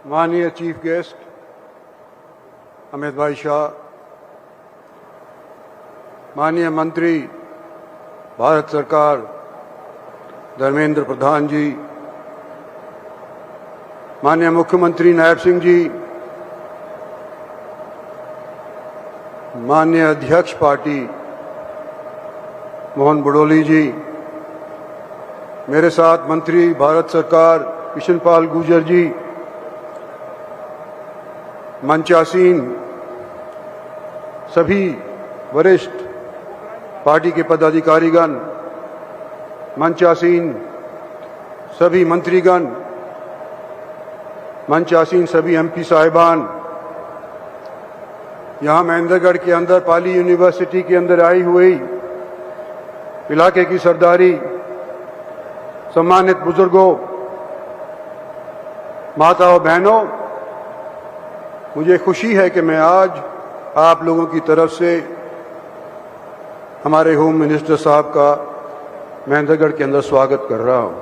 माननीय chief guest Amit भाई शाह, माननीय मंत्री भारत सरकार धर्मेंद्र प्रधान जी, माननीय मुख्यमंत्री नायब सिंह जी, माननीय अध्यक्ष पार्टी मोहन बुडोली जी, मेरे साथ मंत्री भारत सरकार किशन पाल गुर्जर जी, मंचासीन सभी वरिष्ठ पार्टी के पदाधिकारीगण, मंचासीन सभी मंत्रीगण, मंचासीन सभी एमपी साहिबान, यहाँ महेंद्रगढ़ के अंदर पाली यूनिवर्सिटी के अंदर आई हुई इलाके की सरदारी, सम्मानित बुजुर्गों, माताओं, बहनों, मुझे खुशी है कि मैं आज आप लोगों की तरफ से हमारे होम मिनिस्टर साहब का महेंद्रगढ़ के अंदर स्वागत कर रहा हूं।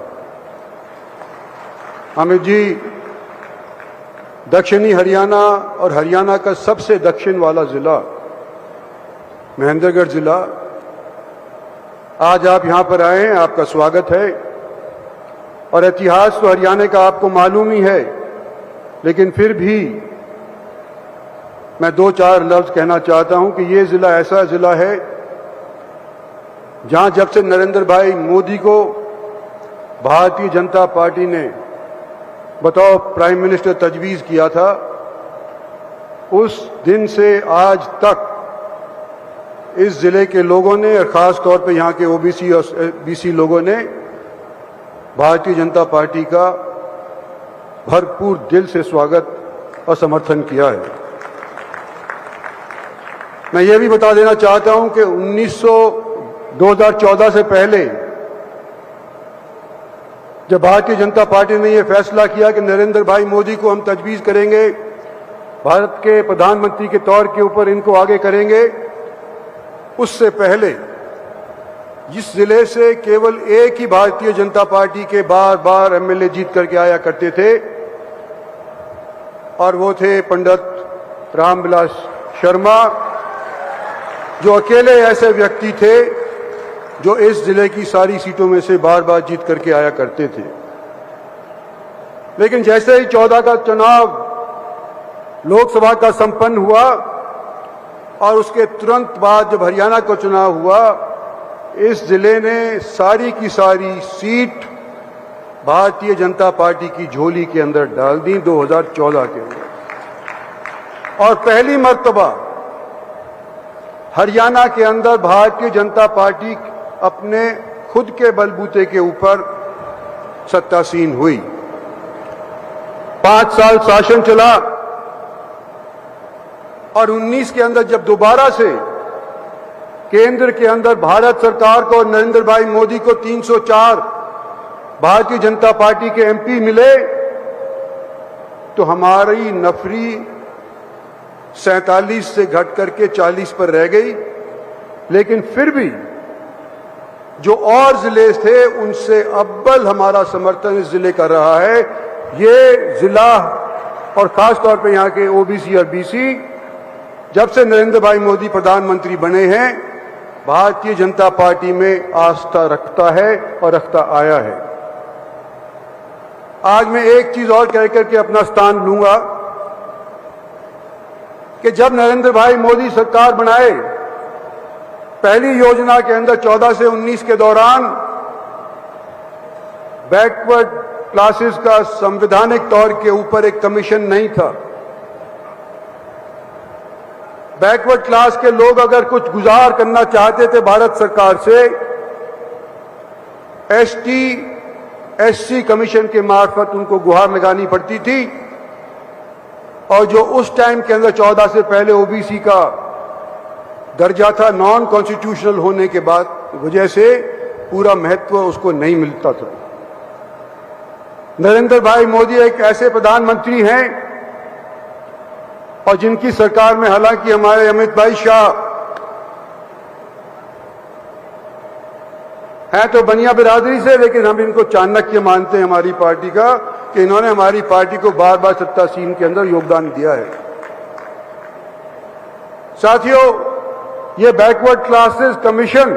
अमित जी, दक्षिणी हरियाणा और हरियाणा का सबसे दक्षिण वाला जिला महेंद्रगढ़ जिला, आज आप यहां पर आए हैं, आपका स्वागत है। और इतिहास तो हरियाणा का आपको मालूम ही है, लेकिन फिर भी मैं दो चार लफ्ज कहना चाहता हूं कि ये जिला ऐसा जिला है जहां जब से नरेंद्र भाई मोदी को भारतीय जनता पार्टी ने बतौर प्राइम मिनिस्टर तजवीज़ किया था, उस दिन से आज तक इस जिले के लोगों ने और ख़ास तौर पे यहाँ के ओबीसी और बीसी लोगों ने भारतीय जनता पार्टी का भरपूर दिल से स्वागत और समर्थन किया है। मैं ये भी बता देना चाहता हूं कि 2014 से पहले जब भारतीय जनता पार्टी ने यह फैसला किया कि नरेंद्र भाई मोदी को हम तजवीज़ करेंगे, भारत के प्रधानमंत्री के तौर के ऊपर इनको आगे करेंगे, उससे पहले इस जिले से केवल एक ही भारतीय जनता पार्टी के बार बार एमएलए जीत करके आया करते थे और वो थे पंडित रामविलास शर्मा, जो अकेले ऐसे व्यक्ति थे जो इस जिले की सारी सीटों में से बार बार जीत करके आया करते थे। लेकिन जैसे ही 14 का चुनाव लोकसभा का संपन्न हुआ और उसके तुरंत बाद जब हरियाणा का चुनाव हुआ, इस जिले ने सारी की सारी सीट भारतीय जनता पार्टी की झोली के अंदर डाल दी 2014 के अंदर। और पहली मर्तबा हरियाणा के अंदर भारतीय जनता पार्टी अपने खुद के बलबूते के ऊपर सत्तासीन हुई। 5 साल शासन चला और 19 के अंदर जब दोबारा से केंद्र के अंदर भारत सरकार को नरेंद्र भाई मोदी को 304 भारतीय जनता पार्टी के एमपी मिले, तो हमारी नफरी 47 से घट करके 40 पर रह गई। लेकिन फिर भी जो और जिले थे उनसे अव्वल हमारा समर्थन इस जिले का रहा है। ये जिला और खास तौर पे यहाँ के ओबीसी और बीसी, जब से नरेंद्र भाई मोदी प्रधानमंत्री बने हैं, भारतीय जनता पार्टी में आस्था रखता है और रखता आया है। आज मैं एक चीज और कह करके अपना स्थान लूंगा कि जब नरेंद्र भाई मोदी सरकार बनाए, पहली योजना के अंदर 14 से 19 के दौरान बैकवर्ड क्लासेस का संवैधानिक तौर के ऊपर एक कमीशन नहीं था। बैकवर्ड क्लास के लोग अगर कुछ गुजार करना चाहते थे भारत सरकार से, एसटी एससी कमीशन के मार्फत उनको गुहार लगानी पड़ती थी। और जो उस टाइम के अंदर 14 से पहले ओबीसी का दर्जा था, नॉन कॉन्स्टिट्यूशनल होने के बाद वजह से पूरा महत्व उसको नहीं मिलता था। नरेंद्र भाई मोदी एक ऐसे प्रधानमंत्री हैं और जिनकी सरकार में हालांकि हमारे अमित भाई शाह हैं तो बनिया बिरादरी से, लेकिन हम इनको चाणक्य मानते हैं हमारी पार्टी का, कि इन्होंने हमारी पार्टी को बार बार सत्तासीन के अंदर योगदान दिया है। साथियों, ये बैकवर्ड क्लासेस कमीशन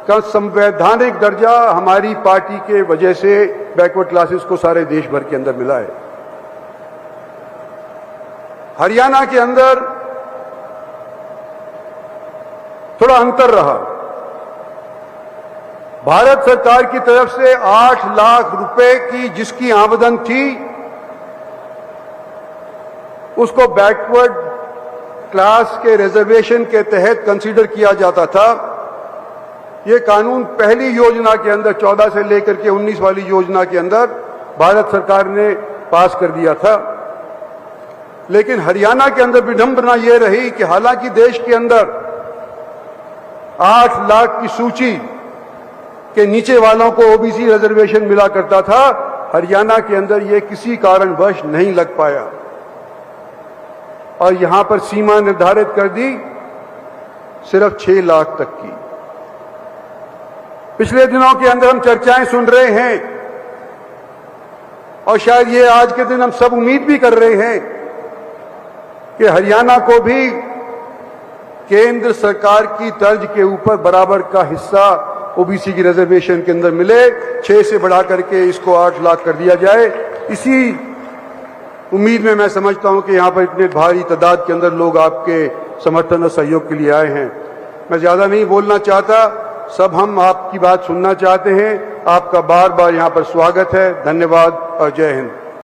का संवैधानिक दर्जा हमारी पार्टी के वजह से बैकवर्ड क्लासेस को सारे देश भर के अंदर मिला है। हरियाणा के अंदर थोड़ा अंतर रहा। भारत सरकार की तरफ से 8 लाख रुपए की जिसकी आमदन थी, उसको बैकवर्ड क्लास के रिजर्वेशन के तहत कंसीडर किया जाता था। ये कानून पहली योजना के अंदर 14 से लेकर के 19 वाली योजना के अंदर भारत सरकार ने पास कर दिया था। लेकिन हरियाणा के अंदर विडंबना यह रही कि हालांकि देश के अंदर 8 लाख की सूची के नीचे वालों को ओबीसी रिजर्वेशन मिला करता था, हरियाणा के अंदर यह किसी कारणवश नहीं लग पाया और यहां पर सीमा निर्धारित कर दी सिर्फ 6 लाख तक की। पिछले दिनों के अंदर हम चर्चाएं सुन रहे हैं और शायद ये आज के दिन हम सब उम्मीद भी कर रहे हैं कि हरियाणा को भी केंद्र सरकार की तर्ज के ऊपर बराबर का हिस्सा ओबीसी की रिजर्वेशन के अंदर मिले, 6 से बढ़ा करके इसको 8 लाख कर दिया जाए। इसी उम्मीद में मैं समझता हूं कि यहां पर इतने भारी तादाद के अंदर लोग आपके समर्थन और सहयोग के लिए आए हैं। मैं ज्यादा नहीं बोलना चाहता, सब हम आपकी बात सुनना चाहते हैं। आपका बार बार यहां पर स्वागत है। धन्यवाद और जय हिंद।